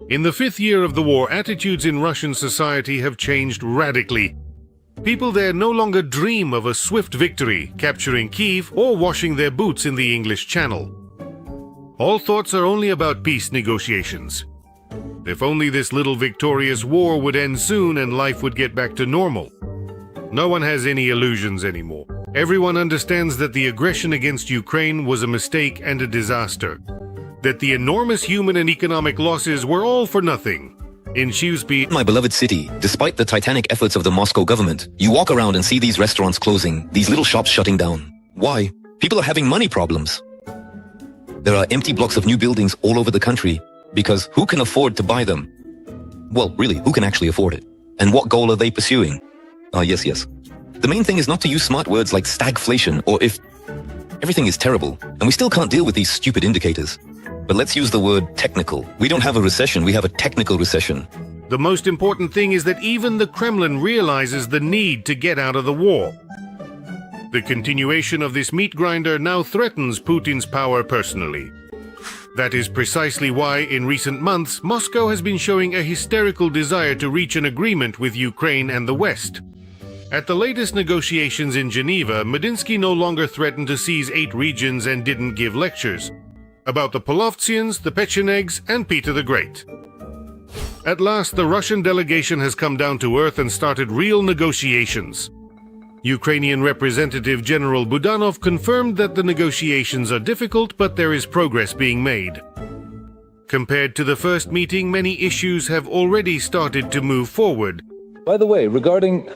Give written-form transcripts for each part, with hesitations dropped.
In the fifth year of the war, attitudes in Russian society have changed radically. People there no longer dream of a swift victory, capturing Kyiv, or washing their boots in the English Channel. All thoughts are only about peace negotiations. If only this little victorious war would end soon and life would get back to normal. No one has any illusions anymore. Everyone understands that the aggression against Ukraine was a mistake and a disaster. That the enormous human and economic losses were all for nothing. In Shrewsbury, my beloved city, despite the titanic efforts of the Moscow government, you walk around and see these restaurants closing, these little shops shutting down. Why? People are having money problems. There are empty blocks of new buildings all over the country, because who can afford to buy them? Well, really, who can actually afford it? And what goal are they pursuing? Yes. The main thing is not to use smart words like stagflation or if. Everything is terrible, and we still can't deal with these stupid indicators. But let's use the word technical. We don't have a recession, we have a technical recession. The most important thing is that even the Kremlin realizes the need to get out of the war. The continuation of this meat grinder now threatens Putin's power personally. That is precisely why, in recent months, Moscow has been showing a hysterical desire to reach an agreement with Ukraine and the West. At the latest negotiations in Geneva, Medinsky no longer threatened to seize 8 regions and didn't give lectures about the Polovtsians, the Pechenegs, and Peter the Great. At last, the Russian delegation has come down to earth and started real negotiations. Ukrainian Representative General Budanov confirmed that the negotiations are difficult, but there is progress being made. Compared to the first meeting, many issues have already started to move forward. By the way, regarding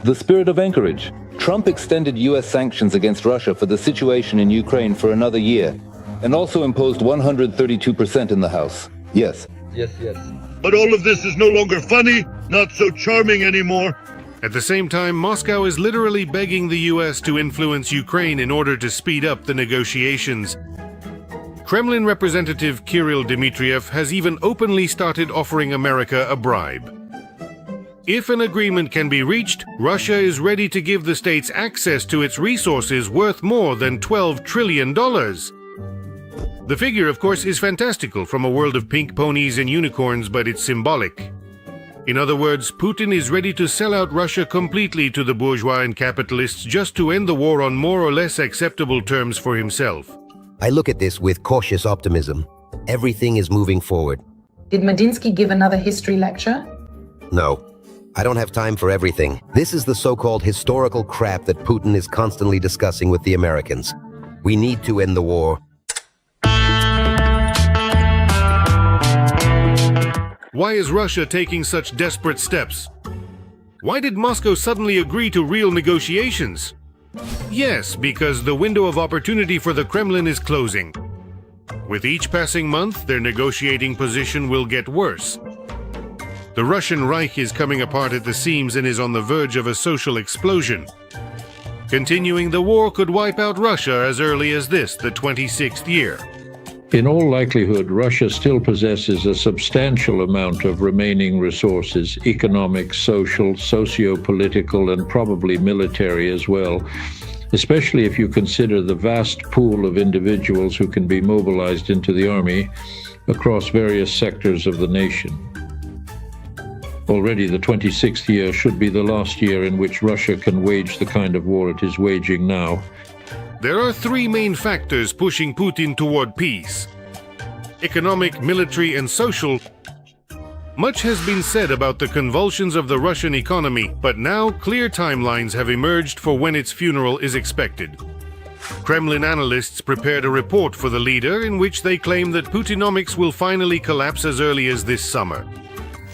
the spirit of anchorage, Trump extended U.S. sanctions against Russia for the situation in Ukraine for another year, and also imposed 132% in the House. Yes. But all of this is no longer funny, not so charming anymore. At the same time, Moscow is literally begging the U.S. to influence Ukraine in order to speed up the negotiations. Kremlin Representative Kirill Dmitriev has even openly started offering America a bribe. If an agreement can be reached, Russia is ready to give the states access to its resources worth more than $12 trillion. The figure, of course, is fantastical from a world of pink ponies and unicorns, but it's symbolic. In other words, Putin is ready to sell out Russia completely to the bourgeois and capitalists just to end the war on more or less acceptable terms for himself. I look at this with cautious optimism. Everything is moving forward. Did Medinsky give another history lecture? No. I don't have time for everything. This is the so-called historical crap that Putin is constantly discussing with the Americans. We need to end the war. Why is Russia taking such desperate steps? Why did Moscow suddenly agree to real negotiations? Yes, because the window of opportunity for the Kremlin is closing. With each passing month, their negotiating position will get worse. The Russian Reich is coming apart at the seams and is on the verge of a social explosion. Continuing the war could wipe out Russia as early as this, the 26th year. In all likelihood, Russia still possesses a substantial amount of remaining resources, economic, social, socio-political, and probably military as well, especially if you consider the vast pool of individuals who can be mobilized into the army across various sectors of the nation. Already the 26th year should be the last year in which Russia can wage the kind of war it is waging now. There are 3 main factors pushing Putin toward peace: economic, military, and social. Much has been said about the convulsions of the Russian economy, but now clear timelines have emerged for when its funeral is expected. Kremlin analysts prepared a report for the leader in which they claim that Putinomics will finally collapse as early as this summer.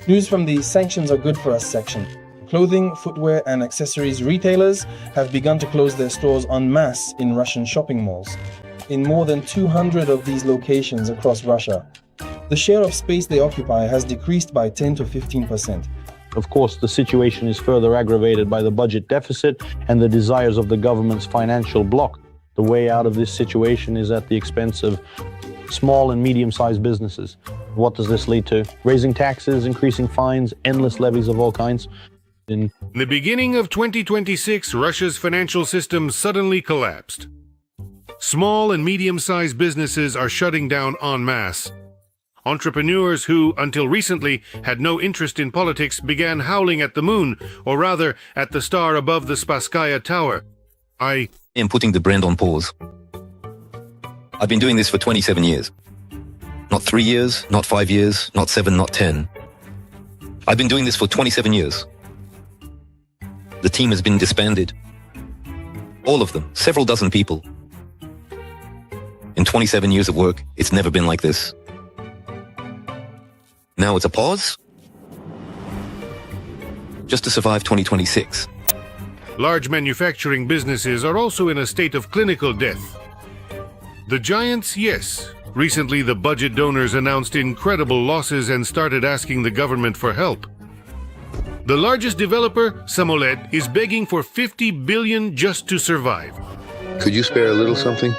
News from the Sanctions Are Good For Us section. Clothing, footwear, and accessories retailers have begun to close their stores en masse in Russian shopping malls, in more than 200 of these locations across Russia. The share of space they occupy has decreased by 10 to 15%. Of course, the situation is further aggravated by the budget deficit and the desires of the government's financial bloc. The way out of this situation is at the expense of small and medium-sized businesses. What does this lead to? Raising taxes, increasing fines, endless levies of all kinds. In the beginning of 2026, Russia's financial system suddenly collapsed. Small and medium-sized businesses are shutting down en masse. Entrepreneurs who, until recently, had no interest in politics began howling at the moon, or rather, at the star above the Spasskaya Tower. I am putting the brand on pause. I've been doing this for 27 years. Not 3 years, not 5 years, not 7, not 10. I've been doing this for 27 years. The team has been disbanded. All of them, several dozen people. In 27 years of work, it's never been like this. Now it's a pause? Just to survive 2026. Large manufacturing businesses are also in a state of clinical death. The giants, yes. Recently, the budget donors announced incredible losses and started asking the government for help. The largest developer, Samolet, is begging for $50 billion just to survive. Could you spare a little something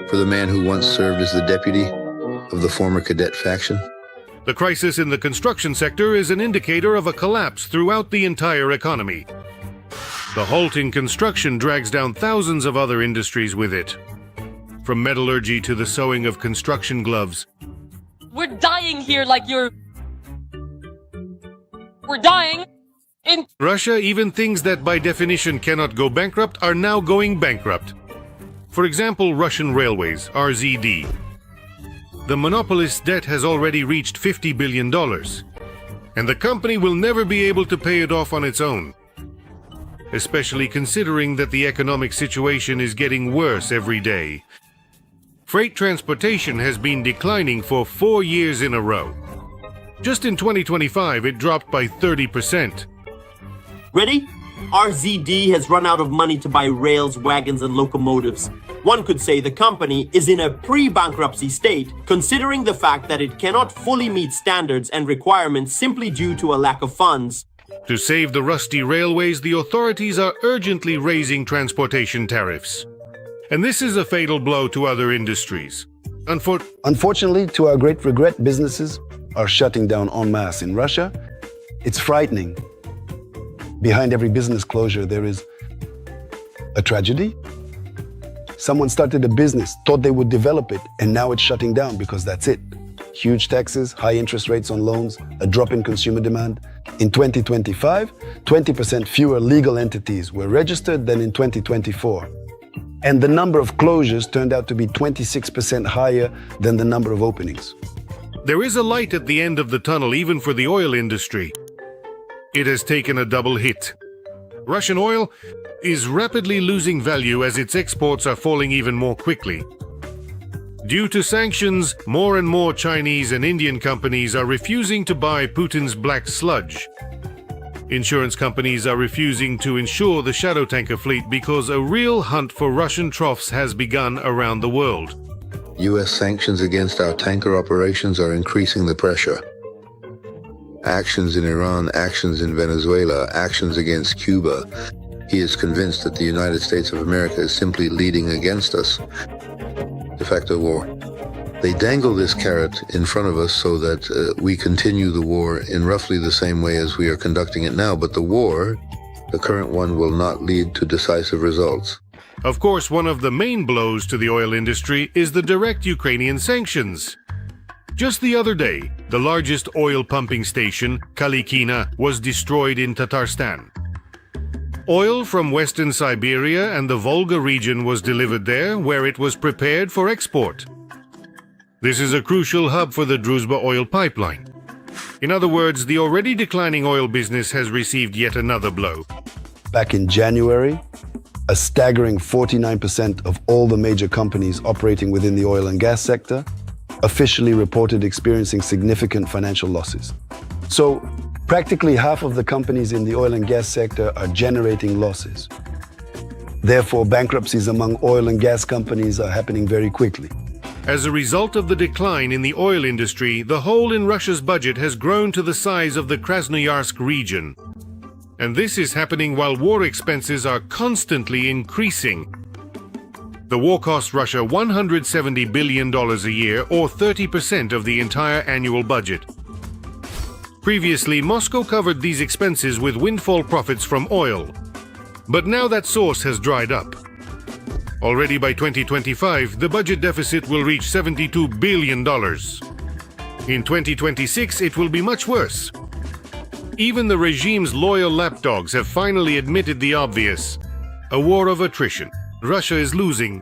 for the man who once served as the deputy of the former cadet faction? The crisis in the construction sector is an indicator of a collapse throughout the entire economy. The halt in construction drags down thousands of other industries with it. From metallurgy to the sewing of construction gloves. We're dying here like We're dying in Russia, even things that by definition cannot go bankrupt are now going bankrupt. For example, Russian Railways, RZD. The monopolist's debt has already reached $50 billion, and the company will never be able to pay it off on its own, especially considering that the economic situation is getting worse every day. Freight transportation has been declining for 4 years in a row. Just in 2025, it dropped by 30%. Ready? RZD has run out of money to buy rails, wagons, and locomotives. One could say the company is in a pre-bankruptcy state, considering the fact that it cannot fully meet standards and requirements simply due to a lack of funds. To save the rusty railways, the authorities are urgently raising transportation tariffs. And this is a fatal blow to other industries. Unfortunately, to our great regret, businesses are shutting down en masse in Russia. It's frightening. Behind every business closure, there is a tragedy. Someone started a business, thought they would develop it, and now it's shutting down because that's it. Huge taxes, high interest rates on loans, a drop in consumer demand. In 2025, 20% fewer legal entities were registered than in 2024. And the number of closures turned out to be 26% higher than the number of openings. There is a light at the end of the tunnel even for the oil industry. It has taken a double hit. Russian oil is rapidly losing value as its exports are falling even more quickly. Due to sanctions, more and more Chinese and Indian companies are refusing to buy Putin's black sludge. Insurance companies are refusing to insure the shadow tanker fleet because a real hunt for Russian troughs has begun around the world. U.S. sanctions against our tanker operations are increasing the pressure. Actions in Iran, actions in Venezuela, actions against Cuba. He is convinced that the United States of America is simply leading against us. De facto war. They dangle this carrot in front of us so that we continue the war in roughly the same way as we are conducting it now, but the war, the current one, will not lead to decisive results. Of course, one of the main blows to the oil industry is the direct Ukrainian sanctions. Just the other day, the largest oil pumping station, Kalikina, was destroyed in Tatarstan. Oil from western Siberia and the Volga region was delivered there, where it was prepared for export. This is a crucial hub for the Druzhba oil pipeline. In other words, the already declining oil business has received yet another blow. Back in January, a staggering 49% of all the major companies operating within the oil and gas sector officially reported experiencing significant financial losses. So, practically half of the companies in the oil and gas sector are generating losses. Therefore, bankruptcies among oil and gas companies are happening very quickly. As a result of the decline in the oil industry, the hole in Russia's budget has grown to the size of the Krasnoyarsk region. And this is happening while war expenses are constantly increasing. The war costs Russia $170 billion a year, or 30% of the entire annual budget. Previously, Moscow covered these expenses with windfall profits from oil. But now that source has dried up. Already by 2025, the budget deficit will reach $72 billion. In 2026, it will be much worse. Even the regime's loyal lapdogs have finally admitted the obvious: a war of attrition. Russia is losing.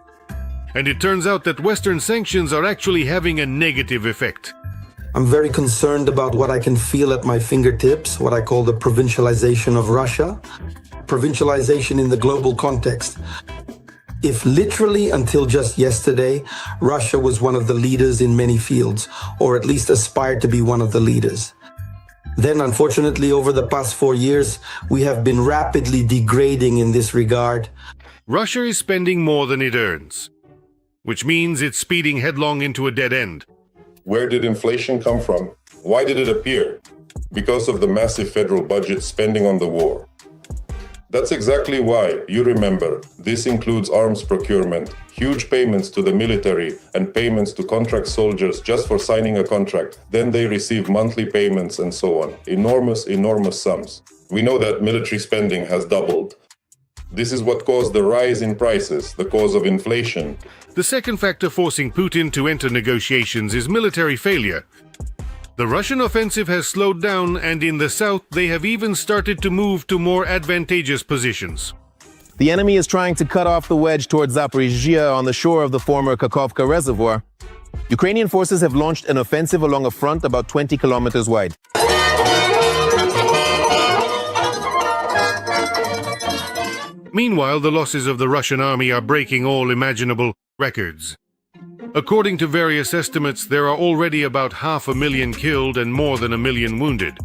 And it turns out that Western sanctions are actually having a negative effect. I'm very concerned about what I can feel at my fingertips, what I call the provincialization of Russia. Provincialization in the global context. If literally until just yesterday, Russia was one of the leaders in many fields, or at least aspired to be one of the leaders, then unfortunately over the past 4 years, we have been rapidly degrading in this regard. Russia is spending more than it earns, which means it's speeding headlong into a dead end. Where did inflation come from? Why did it appear? Because of the massive federal budget spending on the war. That's exactly why, you remember, this includes arms procurement, huge payments to the military, and payments to contract soldiers just for signing a contract. Then they receive monthly payments and so on. Enormous, enormous sums. We know that military spending has doubled. This is what caused the rise in prices, the cause of inflation. The second factor forcing Putin to enter negotiations is military failure. The Russian offensive has slowed down, and in the south they have even started to move to more advantageous positions. The enemy is trying to cut off the wedge towards Zaporizhzhia on the shore of the former Kakhovka reservoir. Ukrainian forces have launched an offensive along a front about 20 kilometers wide. Meanwhile, the losses of the Russian army are breaking all imaginable records. According to various estimates, there are already about 500,000 killed and more than 1 million wounded.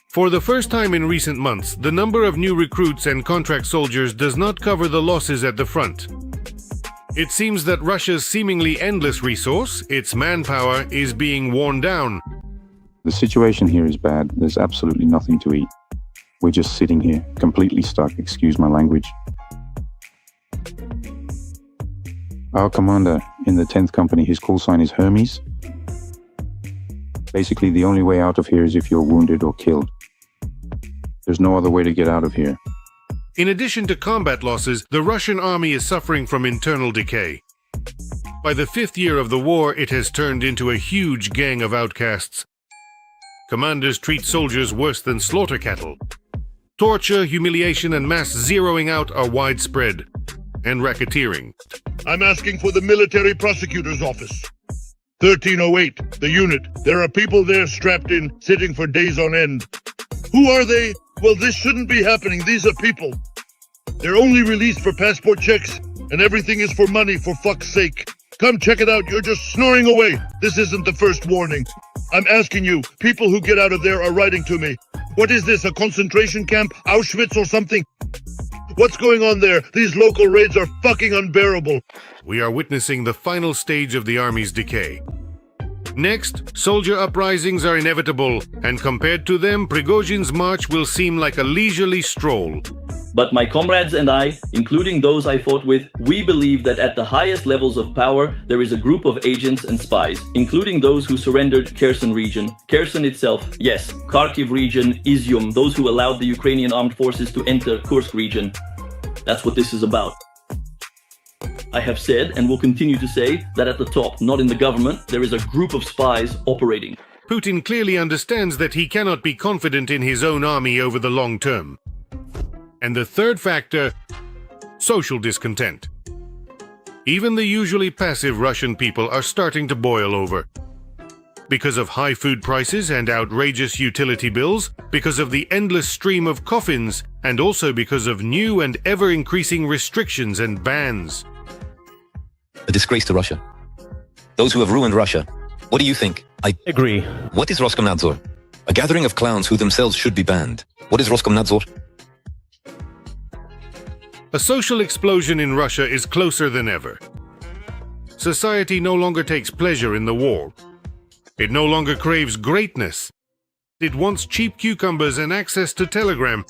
For the first time in recent months, the number of new recruits and contract soldiers does not cover the losses at the front. It seems that Russia's seemingly endless resource, its manpower, is being worn down. The situation here is bad. There's absolutely nothing to eat. We're just sitting here, completely stuck, excuse my language. Our commander in the 10th Company, his call sign is Hermes. Basically, the only way out of here is if you're wounded or killed. There's no other way to get out of here. In addition to combat losses, the Russian army is suffering from internal decay. By the 5th year of the war, it has turned into a huge gang of outcasts. Commanders treat soldiers worse than slaughter cattle. Torture, humiliation, and mass zeroing out are widespread. And racketeering. I'm asking for the military prosecutor's office. 1308, the unit. There are people there strapped in, sitting for days on end. Who are they? Well, this shouldn't be happening. These are people. They're only released for passport checks, and everything is for money, for fuck's sake. Come check it out. You're just snoring away. This isn't the first warning. I'm asking you, people who get out of there are writing to me. What is this, a concentration camp, Auschwitz or something? What's going on there? These local raids are fucking unbearable. We are witnessing the final stage of the army's decay. Next, soldier uprisings are inevitable, and compared to them, Prigozhin's march will seem like a leisurely stroll. But my comrades and I, including those I fought with, we believe that at the highest levels of power, there is a group of agents and spies, including those who surrendered Kherson region. Kherson itself, yes. Kharkiv region, Izium, those who allowed the Ukrainian armed forces to enter Kursk region. That's what this is about. I have said, and will continue to say, that at the top, not in the government, there is a group of spies operating. Putin clearly understands that he cannot be confident in his own army over the long term. And the third factor, social discontent. Even the usually passive Russian people are starting to boil over. Because of high food prices and outrageous utility bills, because of the endless stream of coffins, and also because of new and ever-increasing restrictions and bans. A disgrace to Russia. Those who have ruined Russia. What do you think? I agree. What is Roskomnadzor? A gathering of clowns who themselves should be banned. What is Roskomnadzor? A social explosion in Russia is closer than ever. Society no longer takes pleasure in the war. It no longer craves greatness. It wants cheap cucumbers and access to Telegram.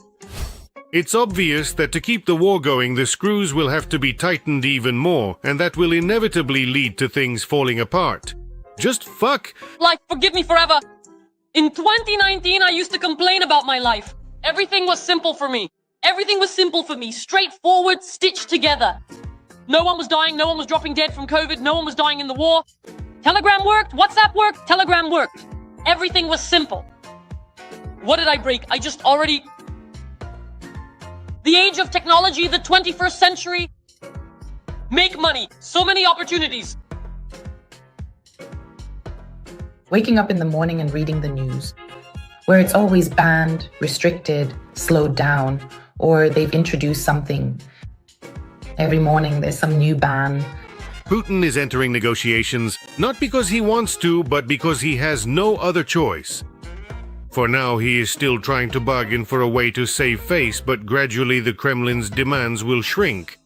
It's obvious that to keep the war going, the screws will have to be tightened even more, and that will inevitably lead to things falling apart. Just fuck! Like, forgive me forever. In 2019, I used to complain about my life. Everything was simple for me. Everything was simple for me. Straightforward, stitched together. No one was dying, no one was dropping dead from COVID, no one was dying in the war. Telegram worked, WhatsApp worked, Telegram worked. Everything was simple. What did I break? I just already... The age of technology, the 21st century. Make money. So many opportunities. Waking up in the morning and reading the news, where it's always banned, restricted, slowed down, or they've introduced something. Every morning there's some new ban. Putin is entering negotiations not because he wants to, but because he has no other choice. For now, he is still trying to bargain for a way to save face, but gradually the Kremlin's demands will shrink,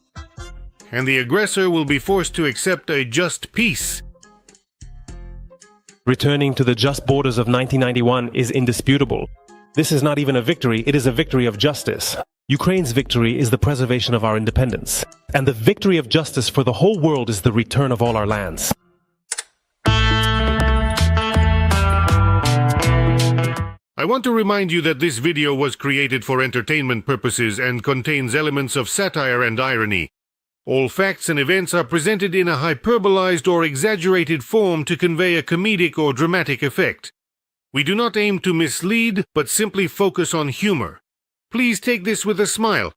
and the aggressor will be forced to accept a just peace. Returning to the just borders of 1991 is indisputable. This is not even a victory, it is a victory of justice. Ukraine's victory is the preservation of our independence, and the victory of justice for the whole world is the return of all our lands. I want to remind you that this video was created for entertainment purposes and contains elements of satire and irony. All facts and events are presented in a hyperbolized or exaggerated form to convey a comedic or dramatic effect. We do not aim to mislead, but simply focus on humor. Please take this with a smile.